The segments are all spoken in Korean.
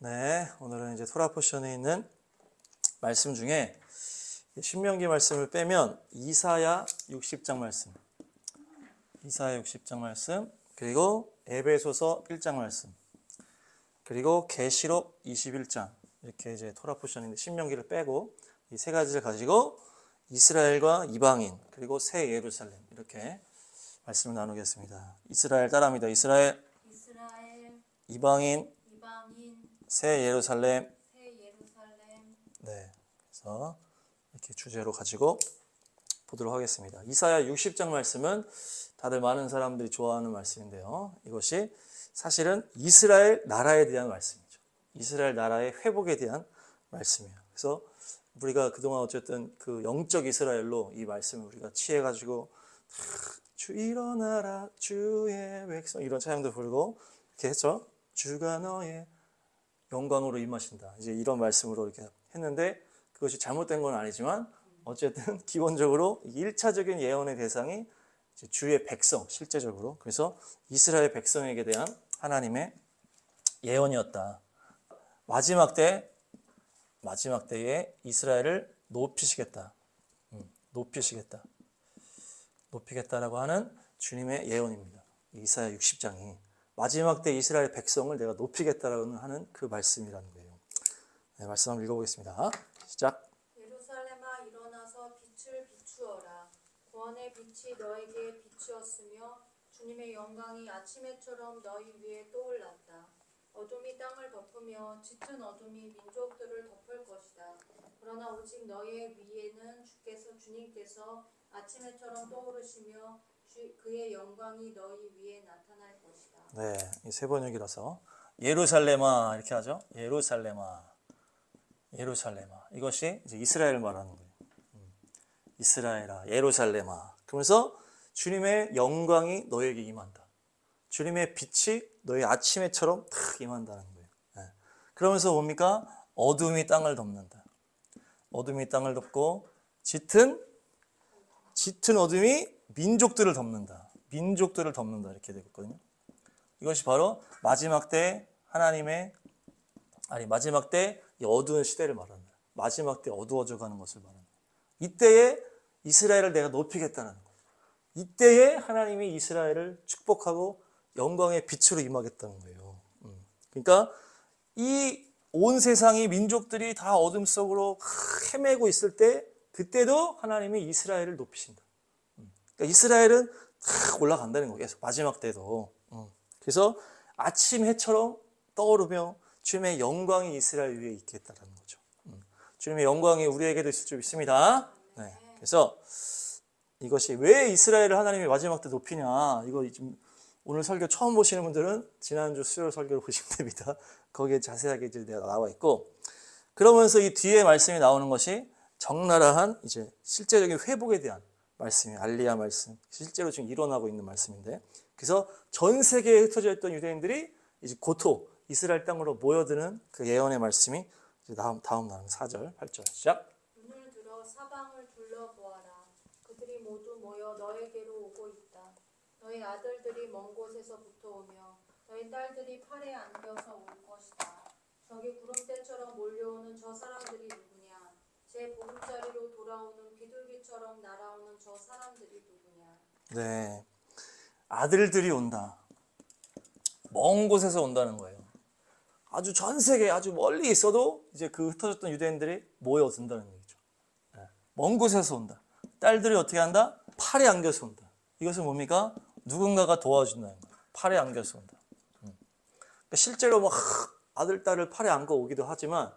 네, 오늘은 이제 토라 포션에 있는 말씀 중에 신명기 말씀을 빼면 이사야 60장 말씀, 이사야 60장 말씀, 그리고 에베소서 1장 말씀, 그리고 계시록 21장 이렇게 이제 토라 포션인데 신명기를 빼고 이 세 가지를 가지고 이스라엘과 이방인 그리고 새 예루살렘 이렇게 말씀을 나누겠습니다. 이스라엘 따라합니다. 이스라엘, 이방인, 새 예루살렘. 네, 그래서 이렇게 주제로 가지고 보도록 하겠습니다. 이사야 60장 말씀은 다들 많은 사람들이 좋아하는 말씀인데요. 이것이 사실은 이스라엘 나라에 대한 말씀이죠. 이스라엘 나라의 회복에 대한 말씀이에요. 그래서 우리가 그동안 어쨌든 그 영적 이스라엘로 이 말씀을 우리가 취해가지고 주 일어나라 주의 백성 이런 찬양도 부르고 이렇게 했죠. 주가 너의 영광으로 임하신다. 이제 이런 말씀으로 이렇게 했는데 그것이 잘못된 건 아니지만 어쨌든 기본적으로 1차적인 예언의 대상이 이제 주의 백성 실제적으로 그래서 이스라엘 백성에게 대한 하나님의 예언이었다. 마지막 때에 이스라엘을 높이시겠다. 높이겠다라고 하는 주님의 예언입니다. 이사야 60장이 마지막 때 이스라엘 백성을 내가 높이겠다라고 하는 그 말씀이라는 거예요. 네, 말씀 한번 읽어보겠습니다. 시작. 예루살렘아 일어나서 빛을 비추어라. 구원의 빛이 너에게 비추었으며 주님의 영광이 아침해처럼 너희 위에 떠올랐다. 어둠이 땅을 덮으며 짙은 어둠이 민족들을 덮을 것이다. 그러나 오직 너의 위에는 주님께서 아침해처럼 떠오르시며 그의 영광이 너희 위에 나타날 것이다. 네, 이 세 번역이라서 예루살렘아 이렇게 하죠. 예루살렘아. 이것이 이제 이스라엘을 말하는 거예요. 이스라엘아, 예루살렘아. 그러면서 주님의 영광이 너에게 임한다. 주님의 빛이 너의 아침에처럼 탁 임한다는 거예요. 네. 그러면서 뭡니까? 어둠이 땅을 덮는다. 어둠이 땅을 덮고 짙은 어둠이 민족들을 덮는다. 이렇게 되고 있거든요. 이것이 바로 마지막 때 마지막 때 이 어두운 시대를 말하는 거예요. 마지막 때 어두워져 가는 것을 말하는 거예요. 이때에 이스라엘을 내가 높이겠다는 거예요. 이때에 하나님이 이스라엘을 축복하고 영광의 빛으로 임하겠다는 거예요. 그러니까 이 온 세상이 민족들이 다 어둠 속으로 헤매고 있을 때 그때도 하나님이 이스라엘을 높이신다. 그러니까 이스라엘은 탁 올라간다는 거예요. 계속 마지막 때도. 그래서 아침 해처럼 떠오르며 주님의 영광이 이스라엘 위에 있겠다는 거죠. 주님의 영광이 우리에게도 있을 줄 믿습니다. 네. 그래서 이것이 왜 이스라엘을 하나님이 마지막 때 높이냐. 이거 지금 오늘 설교 처음 보시는 분들은 지난주 수요일 설교를 보시면 됩니다. 거기에 자세하게 이제 내가 나와 있고 그러면서 이 뒤에 말씀이 나오는 것이 적나라한 이제 실제적인 회복에 대한 말씀이 알리야 말씀. 실제로 지금 일어나고 있는 말씀인데 그래서 전 세계에 흩어져 있던 유대인들이 이제 고토 이스라엘 땅으로 모여드는 그 예언의 말씀이 이제 다음 나오는 4절, 8절 시작. 눈을 들어 사방을 둘러보아라. 그들이 모두 모여 너에게로 오고 있다. 너희 아들들이 먼 곳에서부터 오며 너희 딸들이 팔에 안겨서 올 것이다. 저기 구름대처럼 몰려오는 저 사람들이 누구냐? 제 보금자리로 돌아오는 비둘기처럼 날아오는 저 사람들이 누구냐? 네, 아들들이 온다. 먼 곳에서 온다는 거예요. 아주 전 세계 아주 멀리 있어도 이제 그 흩어졌던 유대인들이 모여든다는 얘기죠. 네. 먼 곳에서 온다. 딸들이 어떻게 한다? 팔에 안겨서 온다. 이것은 뭡니까? 누군가가 도와준다는 거예요. 팔에 안겨서 온다. 그러니까 실제로 뭐 아들, 딸을 팔에 안고 오기도 하지만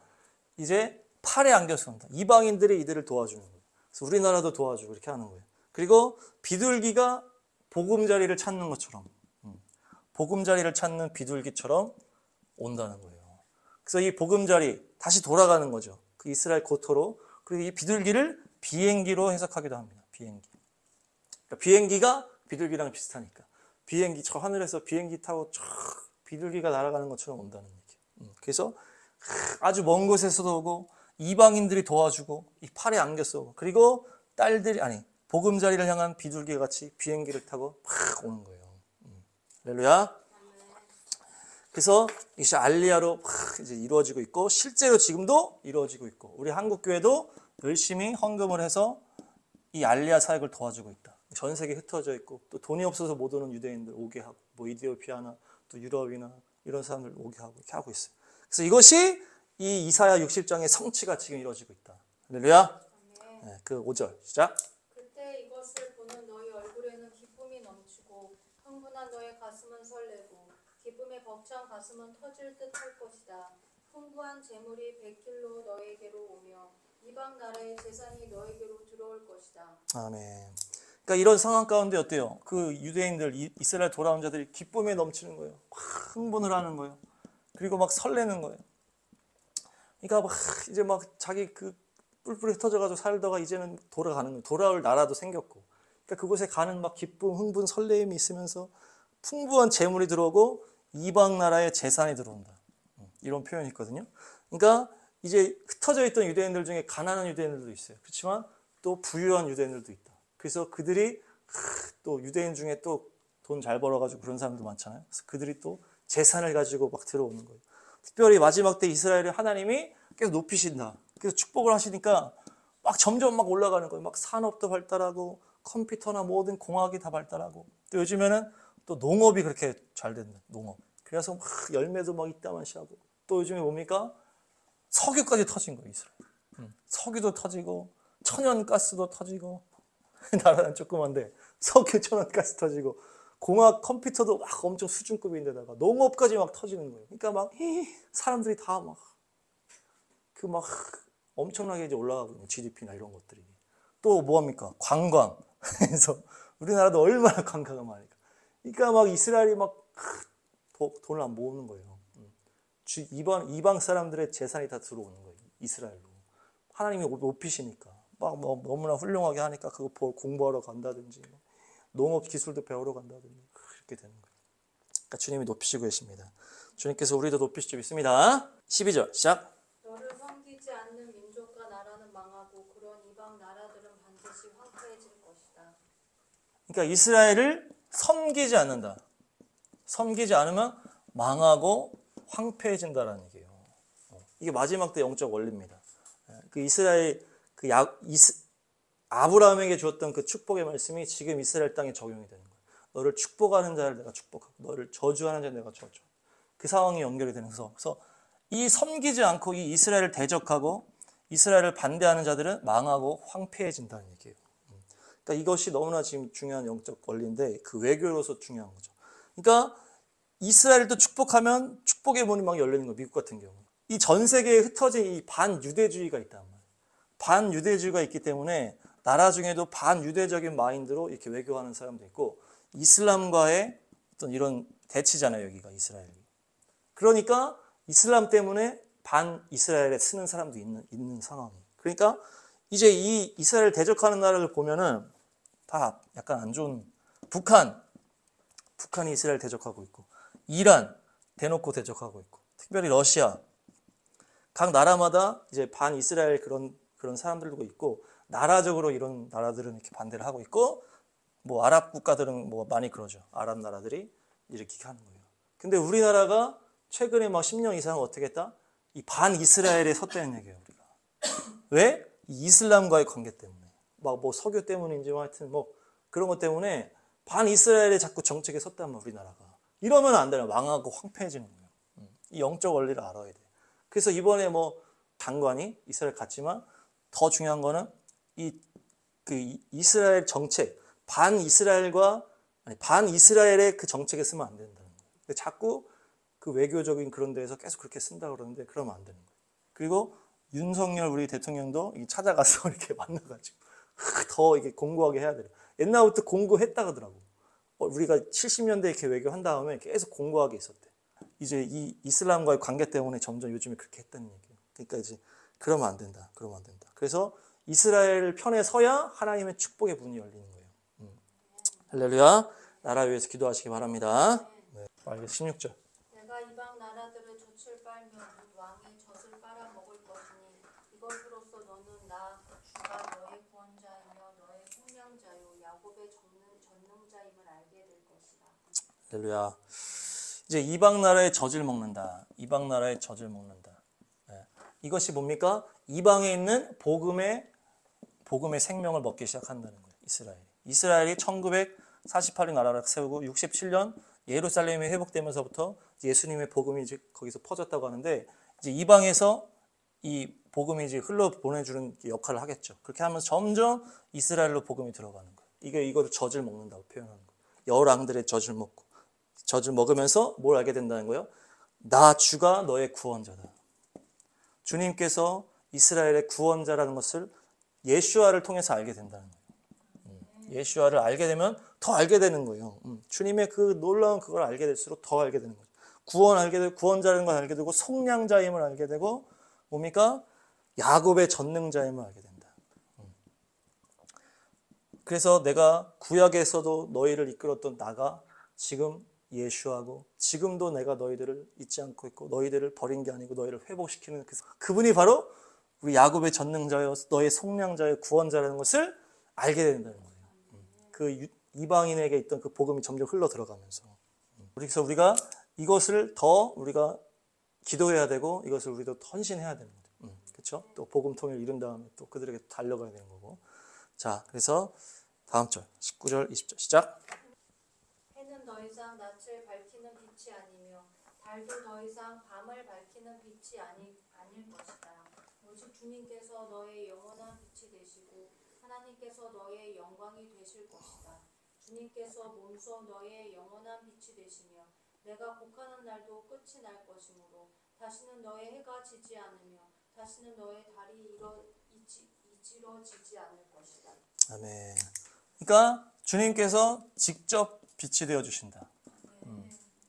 이제 팔에 안겨서 온다. 이방인들이 이들을 도와주는 거예요. 그래서 우리나라도 도와주고 이렇게 하는 거예요. 그리고 비둘기가 보금자리를 찾는 것처럼 보금자리를 찾는 비둘기처럼 온다는 거예요. 그래서 이 보금자리 다시 돌아가는 거죠. 그 이스라엘 고토로. 그리고 이 비둘기를 비행기로 해석하기도 합니다. 비행기. 그러니까 비행기가 비둘기랑 비슷하니까. 비행기 저 하늘에서 비행기 타고 쫙 비둘기가 날아가는 것처럼 온다는 얘기예요. 그래서 아주 먼 곳에서도 오고 이방인들이 도와주고 이 팔에 안겨서 오고 그리고 보금자리를 향한 비둘기 같이 비행기를 타고 팍 오는 거예요. 할렐루야. 그래서 이것이 알리야로 막 이제 이루어지고 있고 실제로 지금도 이루어지고 있고 우리 한국 교회도 열심히 헌금을 해서 이 알리야 사역을 도와주고 있다. 전 세계에 흩어져 있고 또 돈이 없어서 못 오는 유대인들 오게 하고 뭐 이디오피아나 또 유럽이나 이런 사람들 오게 하고 이렇게 하고 있어요. 그래서 이것이 이 이사야 60장의 성취가 지금 이루어지고 있다. 할렐루야. 네, 그 5절 시작. 그때 이것을 보는 너희 얼굴에는 기쁨이 넘치고 흥분한 너의 가슴은 설레고 기쁨에 벅찬 가슴은 터질 듯 할 것이다. 풍부한 재물이 백길로 너에게로 오며 이방 나라의 재산이 너에게로 들어올 것이다. 아멘. 그러니까 이런 상황 가운데 어때요? 그 유대인들 이스라엘 돌아온 자들이 기쁨에 넘치는 거예요. 막 흥분을 하는 거예요. 그리고 막 설레는 거예요. 그러니까 막 이제 막 자기 그 뿔뿔이 흩어져가지고 살다가 이제는 돌아가는 거예요. 돌아올 나라도 생겼고. 그러니까 그곳에 가는 막 기쁨, 흥분, 설레임이 있으면서 풍부한 재물이 들어오고 이방 나라의 재산이 들어온다. 이런 표현이 있거든요. 그러니까 이제 흩어져 있던 유대인들 중에 가난한 유대인들도 있어요. 그렇지만 또 부유한 유대인들도 있다. 그래서 그들이 또 유대인 중에 또 돈 잘 벌어가지고 그런 사람도 많잖아요. 그래서 그들이 또 재산을 가지고 막 들어오는 거예요. 특별히 마지막 때 이스라엘을 하나님이 계속 높이신다. 그래서 축복을 하시니까 막 점점 막 올라가는 거예요. 막 산업도 발달하고 컴퓨터나 모든 공학이 다 발달하고 또 요즘에는 또 농업이 그렇게 잘 된다. 농업. 그래서 막 열매도 막 이따만시 하고 또 요즘에 뭡니까? 석유까지 터진 거예요. 이스라엘. 석유도 터지고 천연가스도 터지고 나라는 조그만데 석유 천연가스 터지고 공학 컴퓨터도 막 엄청 수준급인데다가 농업까지 막 터지는 거예요. 그러니까 막 사람들이 다 막 그 막 엄청나게 이제 올라가고 있는 GDP나 이런 것들이 또 뭐합니까? 관광. 그래서 우리나라도 얼마나 관광가 많으니까. 그러니까 막 이스라엘이 막 돈을 안 모으는 거예요. 이방 사람들의 재산이 다 들어오는 거예요. 이스라엘로. 하나님이 높이시니까. 막 뭐 너무나 훌륭하게 하니까 그거 공부하러 간다든지 농업 기술도 배우러 간다든지 그렇게 되는 거예요. 그러니까 주님이 높이시고 계십니다. 주님께서 우리도 높이시고 있습니다. 12절 시작. 너를 섬기지 않는 민족과 나라는 망하고 그런 이방 나라들은 반드시 황폐해질 것이다. 그러니까 이스라엘을 섬기지 않는다. 섬기지 않으면 망하고 황폐해진다라는 얘기예요. 이게 마지막 때 영적 원리입니다. 그 이스라엘 아브라함에게 주었던 그 축복의 말씀이 지금 이스라엘 땅에 적용이 되는 거예요. 너를 축복하는 자를 내가 축복하고 너를 저주하는 자를 내가 저주. 그 상황이 연결이 되면서 그래서 이 섬기지 않고 이 이스라엘을 대적하고 이스라엘을 반대하는 자들은 망하고 황폐해진다는 얘기예요. 그러니까 이것이 너무나 지금 중요한 영적 원리인데 그 외교로서 중요한 거죠. 그러니까 이스라엘도 축복하면 축복의 문이 막 열리는 거예요. 미국 같은 경우. 이 전 세계에 흩어진 이 반유대주의가 있단 말이에요. 반유대주의가 있기 때문에 나라 중에도 반유대적인 마인드로 이렇게 외교하는 사람도 있고 이슬람과의 어떤 이런 대치잖아요. 여기가 이스라엘이. 그러니까 이슬람 때문에 반이스라엘에 쓰는 사람도 있는 상황이에요. 그러니까 이제 이 이스라엘 대적하는 나라를 보면은 다 약간 안 좋은 북한이 이스라엘 대적하고 있고 이란 대놓고 대적하고 있고 특별히 러시아 각 나라마다 이제 반이스라엘 그런 사람들도 있고 나라적으로 이런 나라들은 이렇게 반대를 하고 있고 뭐 아랍 국가들은 뭐 많이 그러죠. 아랍 나라들이 이렇게 하는 거예요. 근데 우리나라가 최근에 막 10년 이상 어떻게 했다? 이 반이스라엘에 섰다는 얘기예요, 우리가. 왜? 이 이슬람과의 관계 때문에. 막 뭐 석유 때문인지 하여튼 뭐 그런 것 때문에 반이스라엘에 자꾸 정책에 섰단 말이야, 우리나라가. 이러면 안 돼요. 망하고 황폐해지는 거예요. 이 영적 원리를 알아야 돼. 그래서 이번에 뭐 장관이 이스라엘 갔지만 더 중요한 거는 이스라엘 정책, 반이스라엘의 그 정책에 쓰면 안 된다는 거예요. 자꾸 그 외교적인 그런 데에서 계속 그렇게 쓴다 그러는데 그러면 안 되는 거예요. 그리고 윤석열 우리 대통령도 찾아가서 이렇게 만나가지고 더 이게 공고하게 해야 돼요. 옛날부터 공고했다 그러더라고. 우리가 70년대 이렇게 외교한 다음에 계속 공고하게 있었대. 이제 이 이슬람과의 관계 때문에 점점 요즘에 그렇게 했다는 얘기예요. 그러니까 이제 그러면 안 된다. 그래서 이스라엘 편에 서야 하나님의 축복의 문이 열리는 거예요. 할렐루야. 나라 위해서 기도하시기 바랍니다. 네. 16절. 내가 이방 나라들의 젖을 빨며 묻 왕의 젖을 빨아 먹을 것이니 이것으로써 너는 나 주가 너의 구원자이며 너의 속량자요 야곱의 전능자임을 알게 될 것이다. 할렐루야. 이제 이방 나라의 젖을 먹는다. 이방 나라의 젖을 먹는다. 예. 이것이 뭡니까? 이방에 있는 복음의 생명을 먹기 시작한다는 거예요. 이스라엘이 1948년 나라를 세우고 67년 예루살렘이 회복되면서부터 예수님의 복음이 이제 거기서 퍼졌다고 하는데, 이제 이방에서 이 복음이 이제 흘러 보내주는 역할을 하겠죠. 그렇게 하면서 점점 이스라엘로 복음이 들어가는 거예요. 이거를 젖을 먹는다고 표현하는 거예요. 열왕들의 젖을 먹고, 젖을 먹으면서 뭘 알게 된다는 거예요? 나 주가 너의 구원자다. 주님께서 이스라엘의 구원자라는 것을 예수아를 통해서 알게 된다는 거예요. 예수아를 알게 되면 더 알게 되는 거예요. 주님의 그 놀라운 그걸 알게 될수록 더 알게 되는 거죠. 구원자라는 걸 알게 되고, 속량자임을 알게 되고, 뭡니까? 야곱의 전능자임을 알게 된다. 그래서 내가 구약에서도 너희를 이끌었던 나가 지금 예수하고, 지금도 내가 너희들을 잊지 않고 있고, 너희들을 버린 게 아니고 너희를 회복시키는 그분이 바로 우리 야곱의 전능자여 너의 속량자여 구원자라는 것을 알게 된다는 거예요. 그 이방인에게 있던 그 복음이 점점 흘러 들어가면서, 그래서 우리가 이것을 더 우리가 기도해야 되고, 이것을 우리도 헌신해야 되는 거죠. 그렇죠? 또 복음 통일을 이룬 다음에 또 그들에게 달려가야 되는 거고. 자, 그래서 다음 절 19절 20절 시작. 해는 더 이상 낯을 밝히는 빛이 아니며 달도 더 이상 밤을 밝히는 빛이 아닐 것이다. 오직 주님께서 너의 영원한 빛이 되시고 하나님께서 너의 영광이 되실 것이다. 주님께서 몸소 너의 영원한 빛이 되시며 내가 곡하는 날도 끝이 날 것이므로 다시는 너의 해가 지지 않으며 다시는 너의 달이 이지러지지 않을 것이다. 아멘. 그러니까 주님께서 직접 빛이 되어 주신다.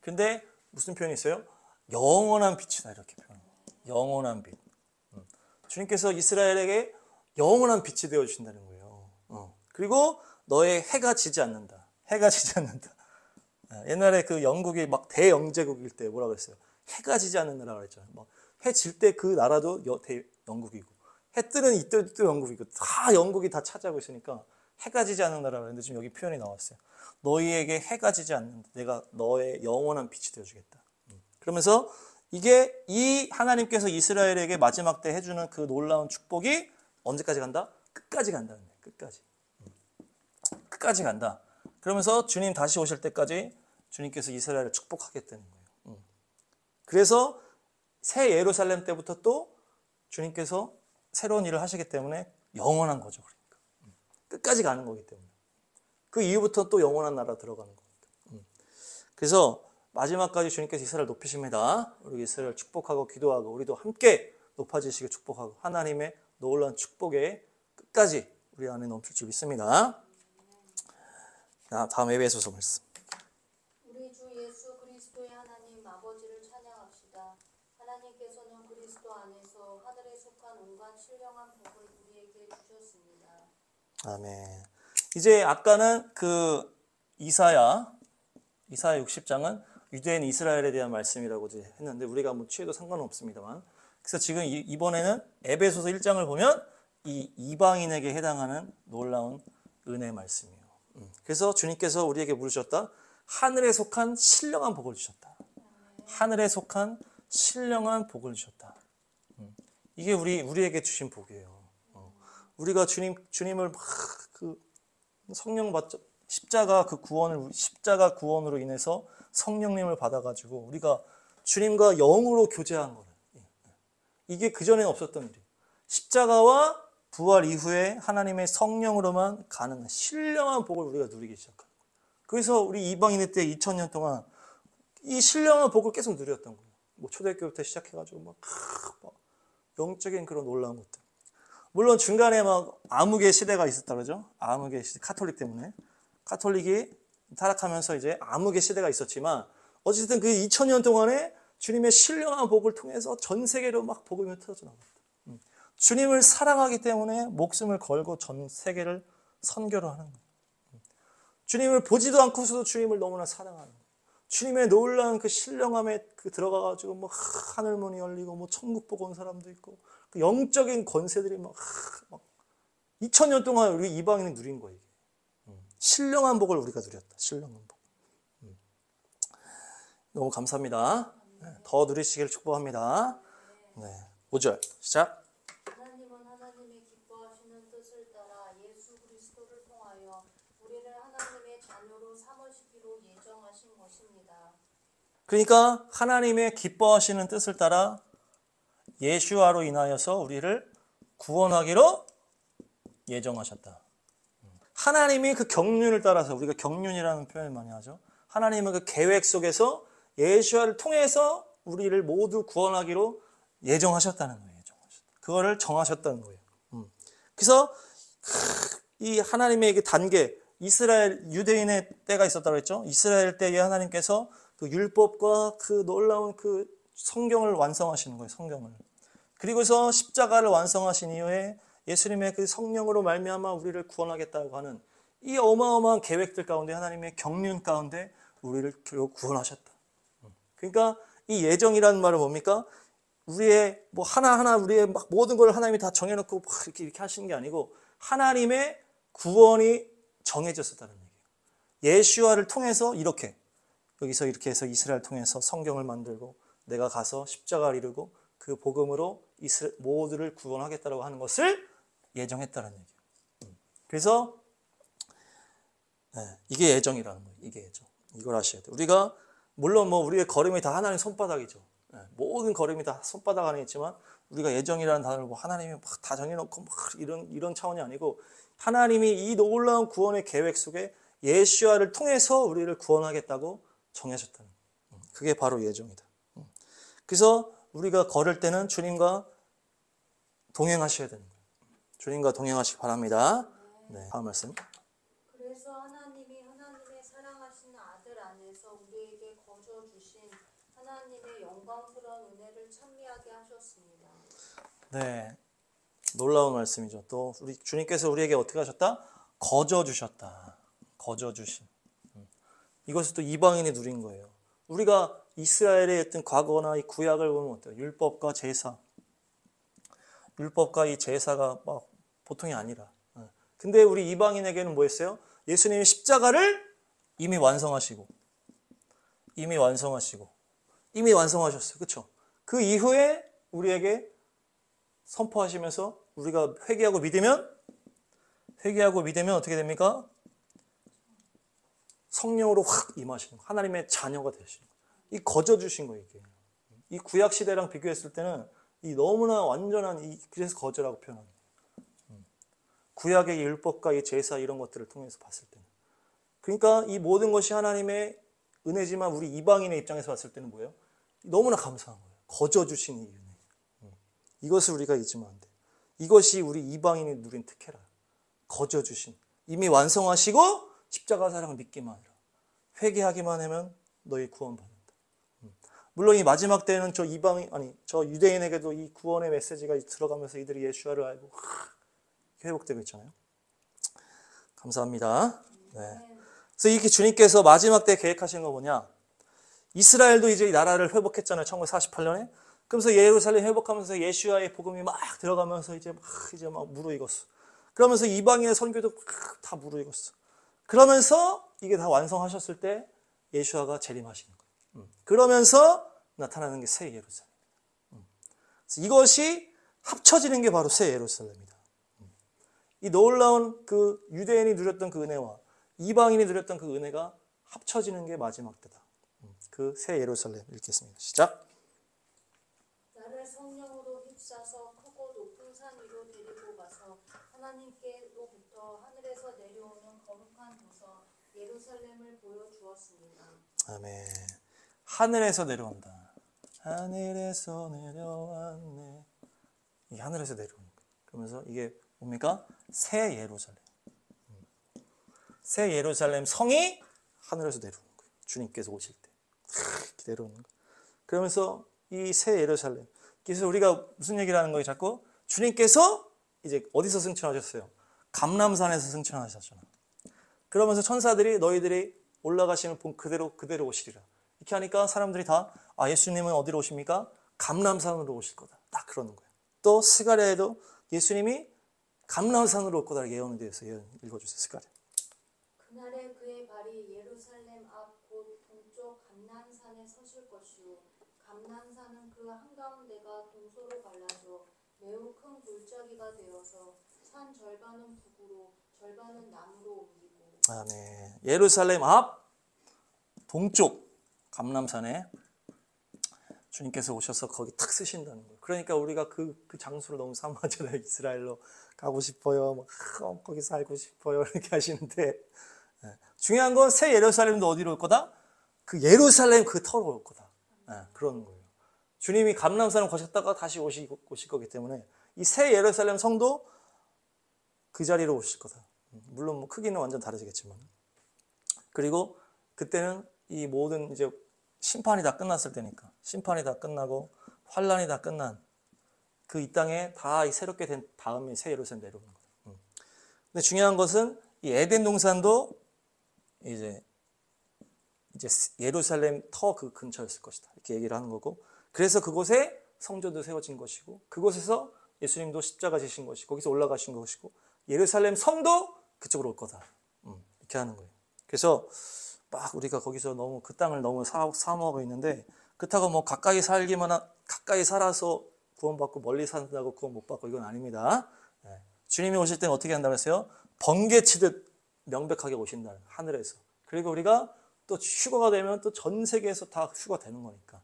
근데 무슨 표현이 있어요? 영원한 빛이다, 이렇게 표현해요. 영원한 빛. 주님께서 이스라엘에게 영원한 빛이 되어 주신다는 거예요. 그리고 너의 해가 지지 않는다. 해가 지지 않는다. 옛날에 그 영국이 막 대영제국일 때 뭐라 그랬어요? 해가 지지 않는 나라가 그랬잖아요. 해 질 때 그 나라도 영국이고, 해 뜨는 이때도 영국이고, 다 영국이 다 차지하고 있으니까 해가 지지 않는 나라가 그랬는데, 지금 여기 표현이 나왔어요. 너희에게 해가 지지 않는다. 내가 너의 영원한 빛이 되어주겠다. 그러면서 이게 이 하나님께서 이스라엘에게 마지막 때 해주는 그 놀라운 축복이 언제까지 간다? 끝까지 간다는 거예요. 끝까지 간다. 그러면서 주님 다시 오실 때까지 주님께서 이스라엘을 축복하겠다는 거예요. 그래서 새 예루살렘 때부터 또 주님께서 새로운 일을 하시기 때문에 영원한 거죠. 그러니까 끝까지 가는 거기 때문에 그 이후부터 또 영원한 나라 들어가는 거니까. 그래서 마지막까지 주님께서 이스라엘 높이십니다. 우리 이스라엘 축복하고 기도하고, 우리도 함께 높아지시길 축복하고, 하나님의 놀라운 축복에 끝까지 우리 안에 넘칠 줄 믿습니다. 다음 에베소서 말씀. 우리 주 예수 그리스도의 하나님 아버지를 찬양합시다. 하나님께서는 그리스도 안에서 하늘에 속한 온갖 신령한 복을 우리에게 주셨습니다. 아멘. 이제 아까는 그 이사야 60장은 유대인 이스라엘에 대한 말씀이라고 이제 했는데, 우리가 뭐 취해도 상관은 없습니다만, 그래서 지금 이번에는 에베소서 1장을 보면 이 이방인에게 해당하는 놀라운 은혜의 말씀이에요. 그래서 주님께서 우리에게 물으셨다. 하늘에 속한 신령한 복을 주셨다. 하늘에 속한 신령한 복을 주셨다. 이게 우리에게 주신 복이에요. 우리가 주님을 막 그 성령 받자, 십자가 구원으로 인해서 성령님을 받아가지고 우리가 주님과 영으로 교제한 거예요. 이게 그전에는 없었던 일이에요. 십자가와 부활 이후에 하나님의 성령으로만 가능한 신령한 복을 우리가 누리기 시작하는 거예요. 그래서 우리 이방인의 때 2000년 동안 이 신령한 복을 계속 누렸던 거예요. 뭐 초대교부터 시작해가지고 막 영적인 그런 놀라운 것들. 물론 중간에 막 암흑의 시대가 있었다 그러죠. 암흑의 시대, 카톨릭 때문에. 카톨릭이 타락하면서 이제 암흑의 시대가 있었지만, 어쨌든 그 2000년 동안에 주님의 신령한 복을 통해서 전 세계로 막 복음이 터져 나갔다. 주님을 사랑하기 때문에 목숨을 걸고 전 세계를 선교를 하는 거예요. 주님을 보지도 않고서도 주님을 너무나 사랑하는 거예요. 주님의 놀라운 그 신령함에 들어가가지고 뭐 하늘문이 열리고 뭐 천국 보고 온 사람도 있고, 그 영적인 권세들이 막 2000년 동안 우리 이방인이 누린 거예요. 신령한 복을 우리가 누렸다. 신령한 복. 너무 감사합니다. 더 누리시기를 축복합니다. 네. 5절 시작. 하나님은 하나님의 기뻐하시는 뜻을 따라 예수 그리스도를 통하여 우리를 하나님의 자녀로 삼으시기로 예정하신 것입니다. 그러니까 하나님의 기뻐하시는 뜻을 따라 예수와로 인하여서 우리를 구원하기로 예정하셨다. 하나님이 그 경륜을 따라서, 우리가 경륜이라는 표현을 많이 하죠. 하나님은 그 계획 속에서 예수와를 통해서 우리를 모두 구원하기로 예정하셨다는 거예요. 그거를 정하셨다는 거예요. 그래서 이 하나님의 그 단계, 이스라엘 유대인의 때가 있었다고 했죠. 이스라엘 때에 하나님께서 그 율법과 그 놀라운 그 성경을 완성하시는 거예요. 성경을. 그리고서 십자가를 완성하신 이후에 예수님의 그 성령으로 말미암아 우리를 구원하겠다고 하는 이 어마어마한 계획들 가운데, 하나님의 경륜 가운데 우리를 결국 구원하셨다. 그러니까 이 예정이라는 말은 뭡니까? 우리의 뭐 하나하나 우리의 막 모든 걸 하나님이 다 정해놓고 막 이렇게 하시는 게 아니고 하나님의 구원이 정해졌었다는 얘기예요. 예수와를 통해서 이렇게 여기서 이렇게 해서 이스라엘 통해서 성경을 만들고 내가 가서 십자가를 이루고 그 복음으로 모두를 구원하겠다고 하는 것을 예정했다는 얘기예요. 그래서 이게 예정이라는 거예요. 이게 예정. 이걸 아셔야 돼요. 우리가 물론 뭐 우리의 걸음이 다 하나님 손바닥이죠. 모든 걸음이 다 손바닥 안에 있지만 우리가 예정이라는 단어를 뭐 하나님이 막 다 정해놓고 막 이런 차원이 아니고 하나님이 이 놀라운 구원의 계획 속에 예수와를 통해서 우리를 구원하겠다고 정하셨다는 거예요. 그게 바로 예정이다. 그래서 우리가 걸을 때는 주님과 동행하셔야 되는 거예요. 주님과 동행하시기 바랍니다. 네, 다음 말씀. 그래서 하나님이 하나님의 사랑하시는 아들 안에서 우리에게 거저 주신 하나님의 영광스러운 은혜를 찬미하게 하셨습니다. 네, 놀라운 말씀이죠. 또 우리 주님께서 우리에게 어떻게 하셨다? 거저 주셨다. 거저 주신. 이것을 또 이방인이 누린 거예요. 우리가 이스라엘의 어떤 과거나 이 구약을 보면 어때요? 율법과 제사. 율법과 이 제사가 막 보통이 아니라. 근데 우리 이방인에게는 뭐였어요? 예수님이 십자가를 이미 완성하셨어요. 그렇죠? 그 이후에 우리에게 선포하시면서 우리가 회개하고 믿으면 어떻게 됩니까? 성령으로 확 임하시는 거예요. 하나님의 자녀가 되시는 거예요. 이 거저 주신 거예요, 이게. 이 구약 시대랑 비교했을 때는 이 너무나 완전한 그래서 거저라고 표현합니다. 구약의 율법과 이 제사 이런 것들을 통해서 봤을 때는. 그러니까 이 모든 것이 하나님의 은혜지만 우리 이방인의 입장에서 봤을 때는 뭐예요? 너무나 감사한 거예요. 거저 주신 이 은혜. 이것을 우리가 잊으면 안 돼. 이것이 우리 이방인이 누린 특혜라. 거저 주신. 이미 완성하시고 십자가 사랑을 믿기만 하라. 회개하기만 하면 너희 구원받는다. 물론 이 마지막 때는 저 유대인에게도 이 구원의 메시지가 들어가면서 이들이 예수와를 알고 회복되고 있잖아요. 감사합니다. 네. 그래서 이렇게 주님께서 마지막 때 계획하신 거 뭐냐? 이스라엘도 이제 이 나라를 회복했잖아요. 1948년에. 그러면서 예루살렘 회복하면서 예수와의 복음이 막 들어가면서 이제 막 무르익었어. 그러면서 이방인의 선교도 다 무르익었어. 그러면서 이게 다 완성하셨을 때 예수와가 재림하시는 거예요. 그러면서 나타나는 게 새 예루살렘. 이것이 합쳐지는 게 바로 새 예루살렘이다. 이 놀라운 그 유대인이 누렸던 그 은혜와 이방인이 누렸던 그 은혜가 합쳐지는 게 마지막 때다. 그 새 예루살렘 읽겠습니다. 시작. 나를 성령으로 휩싸서 크고 높은 산 위로 데리고 가서 하나님께로부터 하늘에서 내려오는 거룩한 도서 예루살렘을 보여주었습니다. 아멘. 하늘에서 내려온다. 하늘에서 내려왔네. 이 하늘에서 내려오는 거예요. 그러면서 이게 뭡니까? 새 예루살렘. 새 예루살렘 성이 하늘에서 내려오는 거예요. 주님께서 오실 때. 이렇게 내려오는 거예요. 그러면서 이 새 예루살렘. 그래서 우리가 무슨 얘기를 하는 거예요? 자꾸 주님께서 이제 어디서 승천하셨어요? 감람산에서 승천하셨잖아요. 그러면서 천사들이 너희들이 올라가시면 본 그대로 오시리라. 이렇게 하니까 사람들이 다 예수님은 어디로 오십니까? 감람산으로 오실 거다. 딱 그러는 거예요. 또 스가랴에도 예수님이 감람산으로 올 거다 예언에 대해서 읽어주세요. 스가랴. 그날에 그의 발이 예루살렘 앞 곧 동쪽 감람산에 서실 감난산은 그 한가운데가 동서로 갈라져 매우 큰 골짜기가 되어서 산 절반은 북으로 절반은 남으로 옮기고. 아멘. 예루살렘 앞 동쪽 감람산에 주님께서 오셔서 거기 탁 쓰신다는 거예요. 그러니까 우리가 그 장소를 너무 사모하잖아요. 이스라엘로 가고 싶어요. 막 거기 살고 싶어요. 이렇게 하시는데 중요한 건 새 예루살렘도 어디로 올 거다? 그 예루살렘 그 터로 올 거다. 그런 거예요. 주님이 감람산을 거셨다가 다시 오실 거기 때문에 이 새 예루살렘 성도 그 자리로 오실 거다. 물론 뭐 크기는 완전 다르겠지만. 그리고 그때는 이 모든 이제 심판이 다 끝났을 때니까 심판이 다 끝나고 환란이 다 끝난 그 이 땅에 다 새롭게 된 다음에 새 예루살렘 내려오는 거예요. 근데 중요한 것은 이 에덴 동산도 이제 예루살렘 터 그 근처였을 것이다. 이렇게 얘기를 하는 거고 그래서 그곳에 성전도 세워진 것이고 그곳에서 예수님도 십자가 지신 것이고 거기서 올라가신 것이고 예루살렘 성도 그쪽으로 올 거다. 이렇게 하는 거예요. 그래서 막 우리가 거기서 너무 그 땅을 너무 사모하고 있는데 그렇다고 뭐 가까이 살아서 구원받고 멀리 산다고 구원 못 받고 이건 아닙니다. 주님이 오실 때는 어떻게 한다고 했어요? 번개치듯 명백하게 오신다. 하늘에서. 그리고 우리가 또 휴거가 되면 또 전 세계에서 다 휴거가 되는 거니까.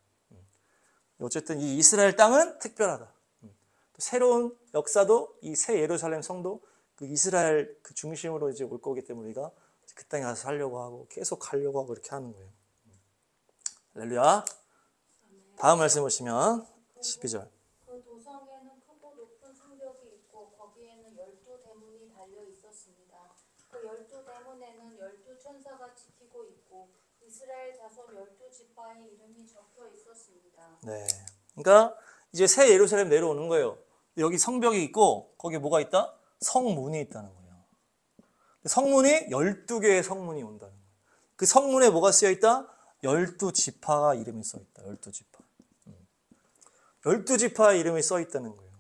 어쨌든 이 이스라엘 땅은 특별하다. 또 새로운 역사도 이 새 예루살렘 성도 그 이스라엘 그 중심으로 이제 올 거기 때문에 우리가 그 땅에 가서 살려고 하고 계속 가려고 하고 이렇게 하는 거예요. 할렐루야. 다음 말씀 보시면 12절. 그 도성에는 크고 높은 성벽이 있고 거기에는 12대문이 달려 있었습니다. 그 12대문에는 12천사가 지키고 있고 이스라엘 자손 12지파의 이름이 적혀 있었습니다. 네. 그러니까 이제 새 예루살렘 내려오는 거예요. 여기 성벽이 있고 거기에 뭐가 있다? 성문이 있다는 거예요. 성문이 12개의 성문이 온다는 거예요. 그 성문에 뭐가 쓰여 있다? 12지파가 이름이 써 있다. 12지파. 12지파의 이름이 써 있다는 거예요.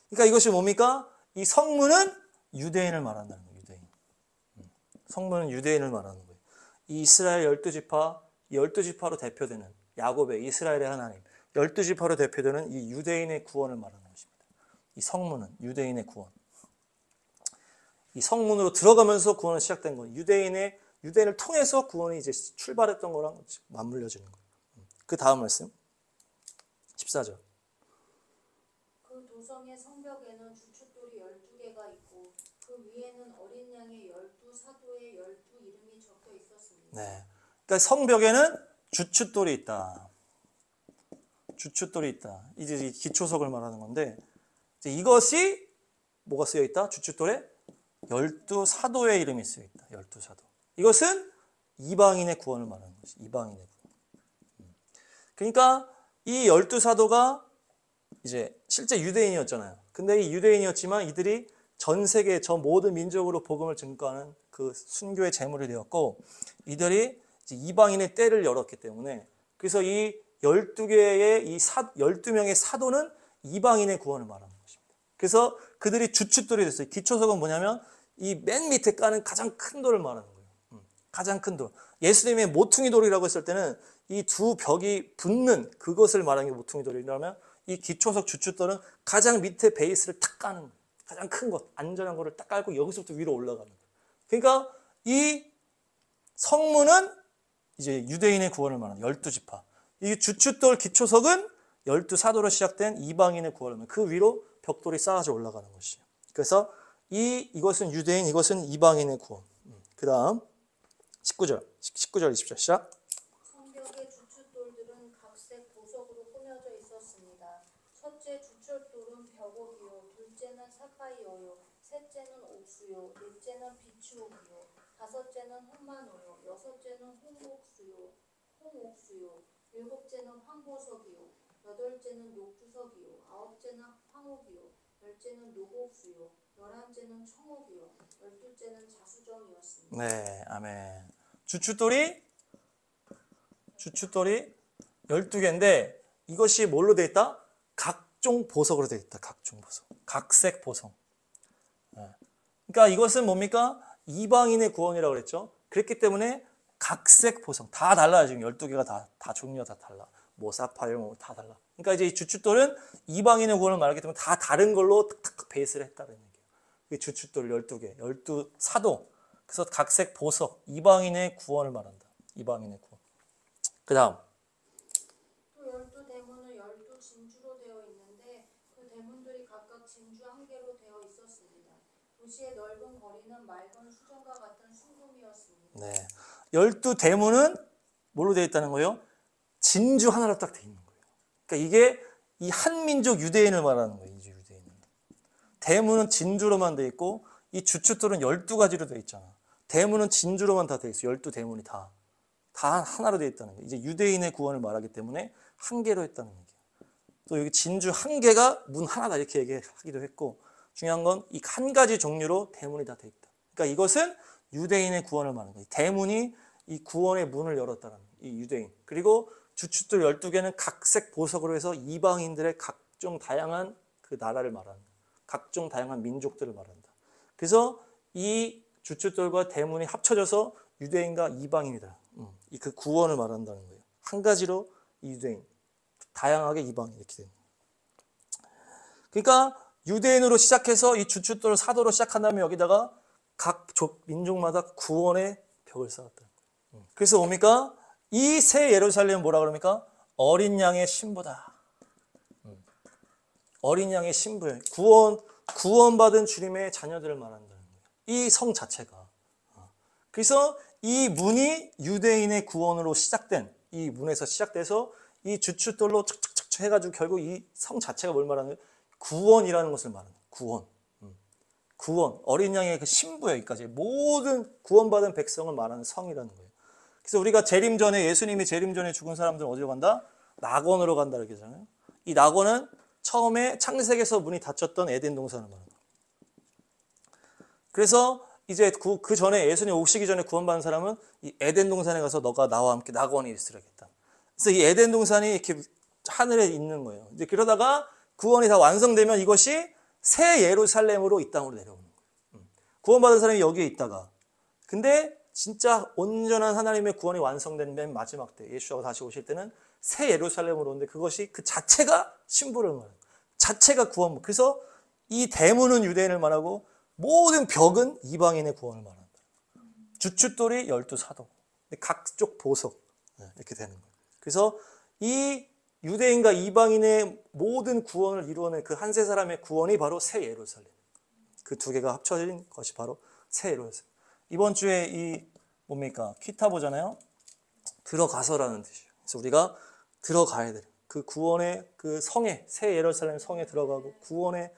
그러니까 이것이 뭡니까? 이 성문은 유대인을 말한다는 거예요. 유대인. 성문은 유대인을 말하는 거예요. 이 이스라엘 12지파, 12지파로 대표되는 야곱의 이스라엘의 하나님, 12지파로 대표되는 이 유대인의 구원을 말하는 것입니다. 이 성문은 유대인의 구원. 이 성문으로 들어가면서 구원이 시작된 거예요. 유대인을 통해서 구원이 이제 출발했던 거랑 맞물려지는 거예요. 그 다음 말씀 14절. 그 도성의 성벽에는 주춧돌이 12개가 있고 그 위에는 어린 양의 12사도의 12 이름이 적혀 있었습니다. 네. 그러니까 성벽에는 주춧돌이 있다. 주춧돌이 있다. 이제 이 기초석을 말하는 건데 이제 이것이 뭐가 쓰여 있다? 주춧돌에 12사도의 이름이 쓰여 있다. 12사도. 이것은 이방인의 구원을 말하는 것이 이방인의 구원. 그러니까 이 12사도가 이제 실제 유대인이었잖아요. 근데 이 유대인이었지만 이들이 전 세계 저 모든 민족으로 복음을 증거하는 그 순교의 제물이 되었고 이들이 이제 이방인의 때를 열었기 때문에 그래서 이 12개의 이 12명의 사도는 이방인의 구원을 말하는 것입니다. 그래서 그들이 주춧돌이 됐어요. 기초석은 뭐냐면 이 맨 밑에 까는 가장 큰 돌을 말하는 거예요. 가장 큰 돌. 예수님의 모퉁이 돌이라고 했을 때는 이 두 벽이 붙는 그것을 말하는 게 모퉁이 돌이라면 이 기초석 주춧돌은 가장 밑에 베이스를 탁 까는 거예요. 가장 큰 것, 안전한 거를 딱 깔고 여기서부터 위로 올라가는 거예요. 그러니까 이 성문은 이제 유대인의 구원을 말하는 12지파. 이 주춧돌 기초석은 12사도로 시작된 이방인의 구원을 말하는 그 위로 벽돌이 쌓아져 올라가는 것이에요. 그래서 이것은 유대인, 이것은 이방인의 구원. 그 다음 19절 20절 시작. 성벽의 주춧돌들은 각색 보석으로 꾸며져 있었습니다. 첫째 주춧돌은 벽옥이요, 둘째는 사파이어요, 셋째는 옥수요, 넷째는 비추옥이요, 다섯째는 흑마노요, 여섯째는 홍옥수요, 일곱째는 황보석이요, 여덟째는 녹주석이요, 아홉째는 황옥이요, 열째는 녹옥수요, 11째는 청옥이요, 12째는 자수정이었습니다. 네, 아멘. 주춧돌이 12개인데 이것이 뭘로 되어 있다? 각종 보석으로 되어 있다. 각종 보석. 각색 보석. 그러니까 이것은 뭡니까? 이방인의 구원이라고 그랬죠. 그랬기 때문에 각색 보석. 다 달라요. 지금 12개가 다 종류가 다 달라. 뭐 사파이어 뭐 다 달라. 그러니까 이제 이 주춧돌은 이방인의 구원을 말하기 때문에 다 다른 걸로 탁탁 베이스를 했다는 얘기예요. 이 주춧돌 12개, 12사도. 그래서 각색 보석, 이방인의 구원을 말한다. 이방인의 구원. 그 다음. 또 12대문은 12진주로 되어 있는데 그 대문들이 각각 진주 한 개로 되어 있었습니다. 도시의 넓은 거리는 맑은 수정과 같은 순금이었습니다. 네. 12대문은 뭘로 되어 있다는 거예요? 진주 하나로 딱 되어 있는 거예요. 그러니까 이게 이 한민족 유대인을 말하는 거예요. 이 유대인을. 대문은 진주로만 되어 있고 이 주춧돌은 12가지로 되어 있잖아. 대문은 진주로만 다 되어 있어. 12대문이 다 하나로 되어 있다는 거예요. 이제 유대인의 구원을 말하기 때문에 한 개로 했다는 얘기예요. 또 여기 진주 한 개가 문 하나다 이렇게 얘기하기도 했고 중요한 건 이 한 가지 종류로 대문이 다 되어 있다. 그러니까 이것은 유대인의 구원을 말하는 거예요. 대문이 이 구원의 문을 열었다는 이 유대인. 그리고 주춧돌 12개는 각색 보석으로 해서 이방인들의 각종 다양한 그 나라를 말한다. 각종 다양한 민족들을 말한다. 그래서 이 주춧돌과 대문이 합쳐져서 유대인과 이방인이다. 이 그 구원을 말한다는 거예요. 한 가지로 이 유대인, 다양하게 이방인 이렇게 되는 거예요. 그러니까 유대인으로 시작해서 이 주춧돌 사도로 시작한 다음에 여기다가 각 민족마다 구원의 벽을 쌓았다. 그래서 뭡니까? 이 새 예루살렘은 뭐라 그럽니까? 어린 양의 신부다. 어린 양의 신부예요. 구원받은 주님의 자녀들을 말한다는 거예요. 이 성 자체가. 그래서 이 문이 유대인의 구원으로 시작된, 이 문에서 시작돼서 이 주춧돌로 척척척 해가지고 결국 이 성 자체가 뭘 말하는 거예요? 구원이라는 것을 말하는 거예요. 구원. 구원. 어린 양의 그 신부 여기까지 모든 구원받은 백성을 말하는 성이라는 거예요. 그래서 우리가 예수님이 재림 전에 죽은 사람들은 어디로 간다? 낙원으로 간다 이렇게 하잖아요. 이 낙원은 처음에 창세기에서 문이 닫혔던 에덴 동산을 말하는 거예요. 그래서 이제 그 전에 예수님 오시기 전에 구원받은 사람은 이 에덴 동산에 가서 너가 나와 함께 낙원에 있으라겠다. 그래서 이 에덴 동산이 이렇게 하늘에 있는 거예요. 이제 그러다가 구원이 다 완성되면 이것이 새 예루살렘으로 이 땅으로 내려오는 거예요. 구원받은 사람이 여기에 있다가 근데 진짜 온전한 하나님의 구원이 완성된 맨 마지막 때 예수가 다시 오실 때는 새 예루살렘으로 오는데 그것이 그 자체가 신부를 말해요. 자체가 구원. 그래서 이 대문은 유대인을 말하고 모든 벽은 이방인의 구원을 말한다. 주춧돌이 12사도. 각종 보석. 이렇게 되는 거예요. 그래서 이 유대인과 이방인의 모든 구원을 이루어낸 그 한 세 사람의 구원이 바로 새 예루살렘. 그 두 개가 합쳐진 것이 바로 새 예루살렘. 이번 주에 이 뭡니까? 키타 보잖아요. 들어가서라는 뜻이에요. 그래서 우리가 들어가야 돼요. 그 구원의 그 성에 새 예루살렘 성에 들어가고 구원의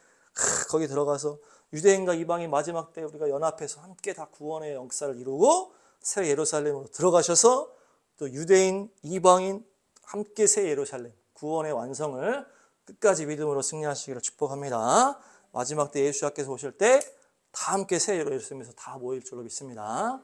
거기 들어가서 유대인과 이방인 마지막 때 우리가 연합해서 함께 다 구원의 역사를 이루고 새 예루살렘으로 들어가셔서 또 유대인, 이방인 함께 새 예루살렘 구원의 완성을 끝까지 믿음으로 승리하시기를 축복합니다. 마지막 때 예수님께서 오실 때 다 함께 새 예루살렘에서 다 모일 줄로 믿습니다.